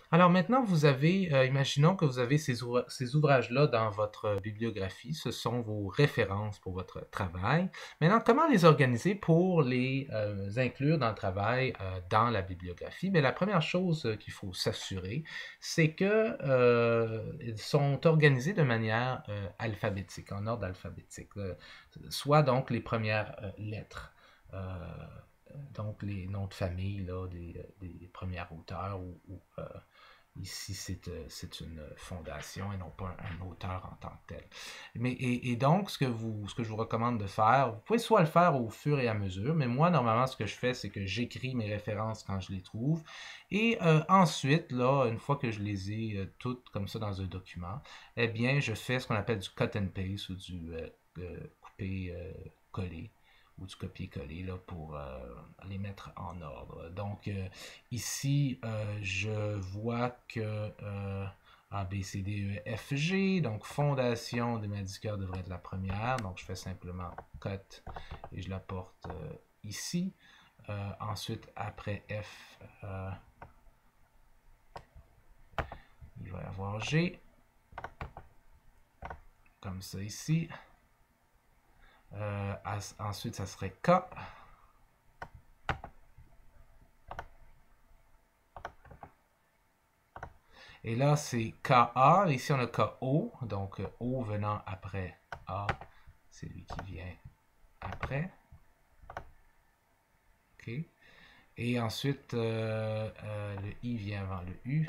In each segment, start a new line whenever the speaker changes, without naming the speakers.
Alors maintenant, vous avez, imaginons que vous avez ces ouvrages-là dans votre bibliographie. Ce sont vos références pour votre travail. Maintenant, comment les organiser pour les inclure dans le travail, dans la bibliographie? Bien, la première chose qu'il faut s'assurer, c'est que ils sont organisés de manière alphabétique, en ordre alphabétique. Soit donc les premières lettres. Donc les noms de famille là, des premiers auteurs ou ici, c'est une fondation et non pas un auteur en tant que tel. Et donc, ce que je vous recommande de faire, vous pouvez soit le faire au fur et à mesure, mais moi, normalement, ce que je fais, c'est que j'écris mes références quand je les trouve. Et ensuite, là, une fois que je les ai toutes comme ça dans un document, eh bien, je fais ce qu'on appelle du cut and paste ou du couper-coller ou du copier-coller là, pour les mettre en ordre. Donc, ici, je vois que A, B, C, D, E, F, G, donc fondation des médicaments devrait être la première. Donc, je fais simplement cut et je la porte ici. Ensuite, après F, il va y avoir G, comme ça ici. Ensuite, ça serait K. Et là, c'est KA. Ici, on a KO. Donc, O venant après A, c'est lui qui vient après. OK. Et ensuite, le I vient avant le U.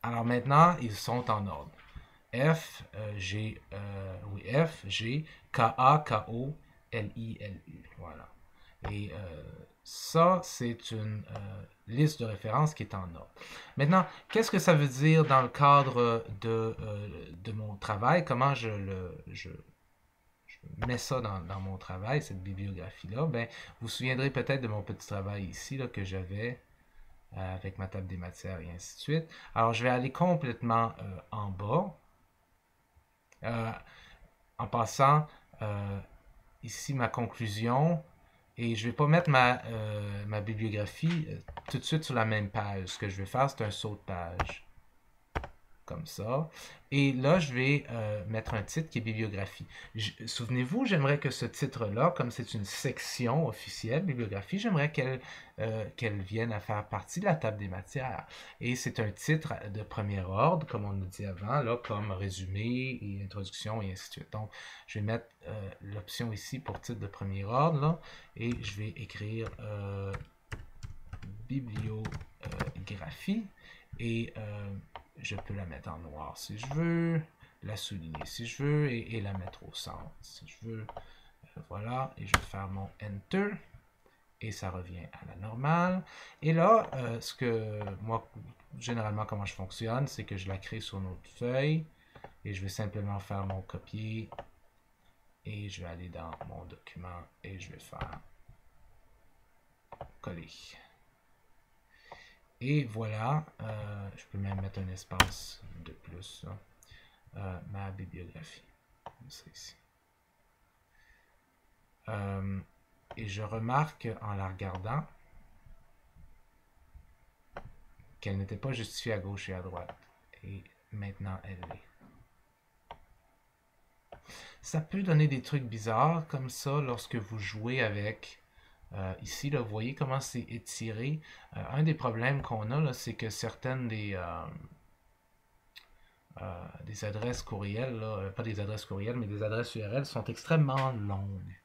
Alors maintenant, ils sont en ordre. F, G, oui, F, G, K, A, K, O, L, I, L, U. Voilà. Et ça, c'est une liste de références qui est en ordre. Maintenant, qu'est-ce que ça veut dire dans le cadre de mon travail? Comment je mets ça dans mon travail, cette bibliographie-là? Ben, vous vous souviendrez peut-être de mon petit travail ici là, que j'avais avec ma table des matières et ainsi de suite. Alors, je vais aller complètement en bas. Euh, En passant, ici ma conclusion, et je ne vais pas mettre ma bibliographie tout de suite sur la même page. Ce que je vais faire, c'est un saut de page. Comme ça. Et là, je vais mettre un titre qui est bibliographie. Souvenez-vous, j'aimerais que ce titre-là, comme c'est une section officielle, bibliographie, j'aimerais qu'elle vienne à faire partie de la table des matières. Et c'est un titre de premier ordre, comme on a dit avant, là, comme résumé et introduction et ainsi de suite. Donc, je vais mettre l'option ici pour titre de premier ordre, là, et je vais écrire bibliographie. Et je peux la mettre en noir si je veux, la souligner si je veux et la mettre au centre si je veux. Voilà, et je vais faire mon Enter et ça revient à la normale. Et là, moi, généralement, comment je fonctionne, c'est que je la crée sur une autre feuille et je vais simplement faire mon copier et je vais aller dans mon document et je vais faire coller. Et voilà, je peux même mettre un espace de plus, ma bibliographie, comme ça ici. Et je remarque en la regardant qu'elle n'était pas justifiée à gauche et à droite. Et maintenant, elle l'est. Ça peut donner des trucs bizarres comme ça lorsque vous jouez avec. Ici, là, vous voyez comment c'est étiré. Un des problèmes qu'on a, c'est que certaines des adresses courriels, là, pas des adresses courriels, mais des adresses URL sont extrêmement longues.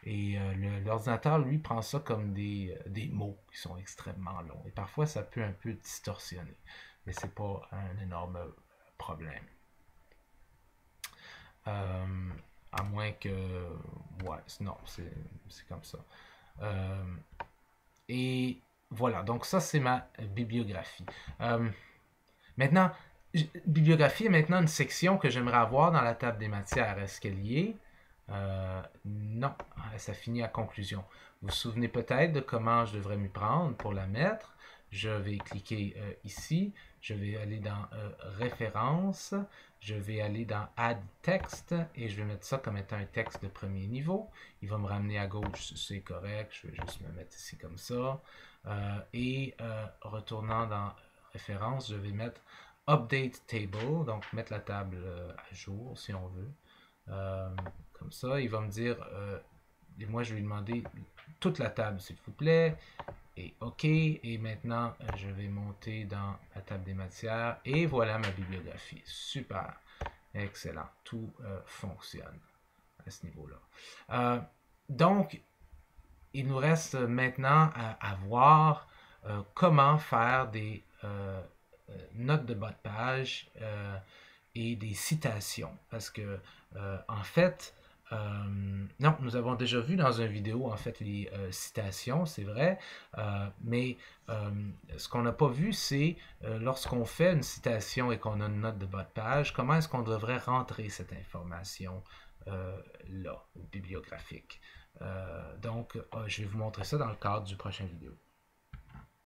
Et l'ordinateur, lui, prend ça comme des mots qui sont extrêmement longs. Et parfois, ça peut un peu distorsionner. Mais c'est pas un énorme problème. À moins que... Ouais, non, c'est comme ça. Et voilà, donc ça, c'est ma bibliographie. Maintenant, bibliographie est maintenant une section que j'aimerais avoir dans la table des matières. Est-ce qu'elle y est? Non, ça finit à conclusion. Vous vous souvenez peut-être de comment je devrais m'y prendre pour la mettre. Je vais cliquer ici, je vais aller dans références, je vais aller dans Add Text et je vais mettre ça comme étant un texte de premier niveau. Il va me ramener à gauche, c'est correct, je vais juste me mettre ici comme ça. Retournant dans références, je vais mettre Update Table, donc mettre la table à jour si on veut. Comme ça, il va me dire, et moi je vais lui demander toute la table s'il vous plaît, et OK, et maintenant je vais monter dans la table des matières, et voilà ma bibliographie. Super, excellent, tout fonctionne à ce niveau-là. Donc, il nous reste maintenant à voir comment faire des notes de bas de page et des citations. Parce que, en fait, non, nous avons déjà vu dans une vidéo, en fait, les citations, c'est vrai, mais ce qu'on n'a pas vu, c'est lorsqu'on fait une citation et qu'on a une note de bas de page, comment est-ce qu'on devrait rentrer cette information là, bibliographique. Donc, je vais vous montrer ça dans le cadre du prochain vidéo.